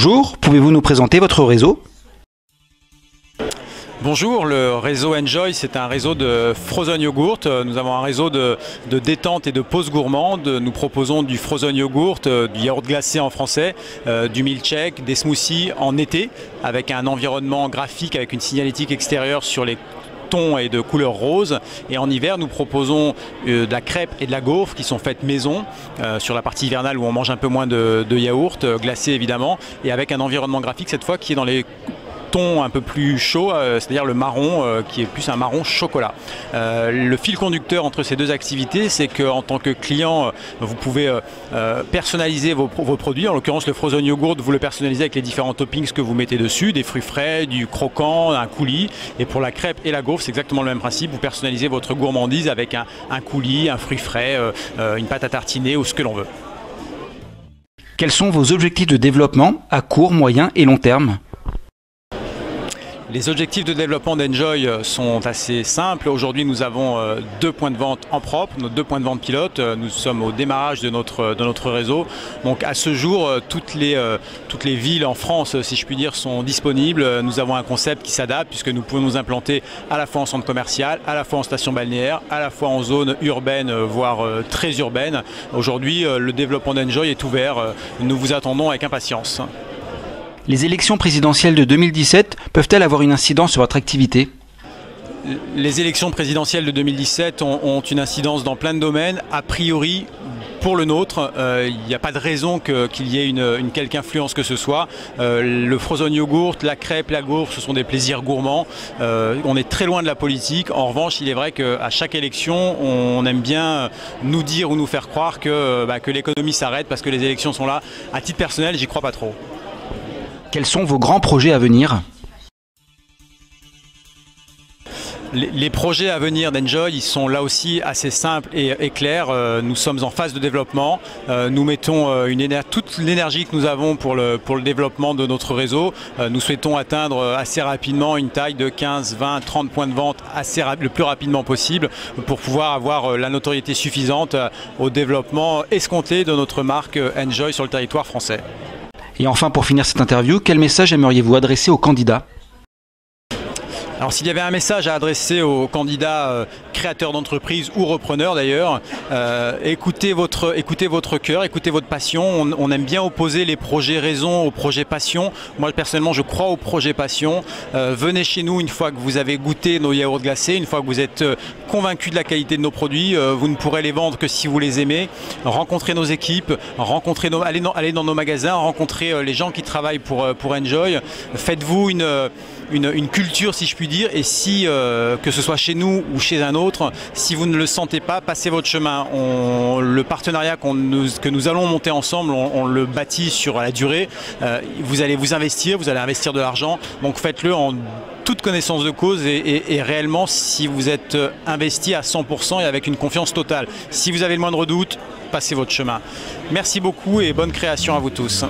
Bonjour, pouvez-vous nous présenter votre réseau ? Bonjour, le réseau Enjoy, c'est un réseau de frozen yogurt. Nous avons un réseau de détente et de pause gourmande. Nous proposons du frozen yogurt, du yaourt glacé en français, du milkshake, des smoothies en été avec un environnement graphique, avec une signalétique extérieure sur les tons et de couleur rose. Et en hiver, nous proposons de la crêpe et de la gaufre qui sont faites maison sur la partie hivernale où on mange un peu moins de yaourt, glacé évidemment, et avec un environnement graphique cette fois qui est dans les ton un peu plus chaud, c'est-à-dire le marron qui est plus un marron chocolat. Le fil conducteur entre ces deux activités, c'est qu'en tant que client, vous pouvez personnaliser vos produits. En l'occurrence, le frozen yogurt, vous le personnalisez avec les différents toppings que vous mettez dessus, des fruits frais, du croquant, un coulis. Et pour la crêpe et la gaufre, c'est exactement le même principe. Vous personnalisez votre gourmandise avec un coulis, un fruit frais, une pâte à tartiner ou ce que l'on veut. Quels sont vos objectifs de développement à court, moyen et long terme ? Les objectifs de développement d'Enjoy sont assez simples. Aujourd'hui, nous avons 2 points de vente en propre, nos 2 points de vente pilotes. Nous sommes au démarrage de notre réseau. Donc à ce jour, toutes les villes en France, si je puis dire, sont disponibles. Nous avons un concept qui s'adapte puisque nous pouvons nous implanter à la fois en centre commercial, à la fois en station balnéaire, à la fois en zone urbaine, voire très urbaine. Aujourd'hui, le développement d'Enjoy est ouvert. Nous vous attendons avec impatience. Les élections présidentielles de 2017 peuvent-elles avoir une incidence sur votre activité ? Les élections présidentielles de 2017 ont une incidence dans plein de domaines. A priori, pour le nôtre, il n'y a pas de raison qu'il y ait une quelque influence que ce soit. Le frozen yogurt, la crêpe, la gaufre, ce sont des plaisirs gourmands. On est très loin de la politique. En revanche, il est vrai qu'à chaque élection, on aime bien nous dire ou nous faire croire que l'économie s'arrête parce que les élections sont là. À titre personnel, j'y crois pas trop. Quels sont vos grands projets à venir ? Les projets à venir d'Enjoy, ils sont là aussi assez simples et clairs. Nous sommes en phase de développement. Nous mettons toute l'énergie que nous avons pour le développement de notre réseau. Nous souhaitons atteindre assez rapidement une taille de 15, 20, 30 points de vente le plus rapidement possible pour pouvoir avoir la notoriété suffisante au développement escompté de notre marque Enjoy sur le territoire français. Et enfin, pour finir cette interview, quel message aimeriez-vous adresser aux candidats ? Alors s'il y avait un message à adresser aux candidats créateurs d'entreprise ou repreneurs d'ailleurs, écoutez votre cœur, écoutez votre passion. On aime bien opposer les projets raison aux projets passion. Moi personnellement je crois aux projets passion. Venez chez nous une fois que vous avez goûté nos yaourts glacés, une fois que vous êtes convaincu de la qualité de nos produits. Vous ne pourrez les vendre que si vous les aimez. Rencontrez nos équipes, allez dans nos magasins, rencontrez les gens qui travaillent pour Enjoy. Faites-vous une culture si je puis dire, et si que ce soit chez nous ou chez un autre, si vous ne le sentez pas, passez votre chemin. Le partenariat que nous allons monter ensemble, on le bâtit sur la durée. Vous allez vous investir, vous allez investir de l'argent, donc faites-le en toute connaissance de cause et réellement si vous êtes investi à 100% et avec une confiance totale. Si vous avez le moindre doute, passez votre chemin. Merci beaucoup et bonne création à vous tous.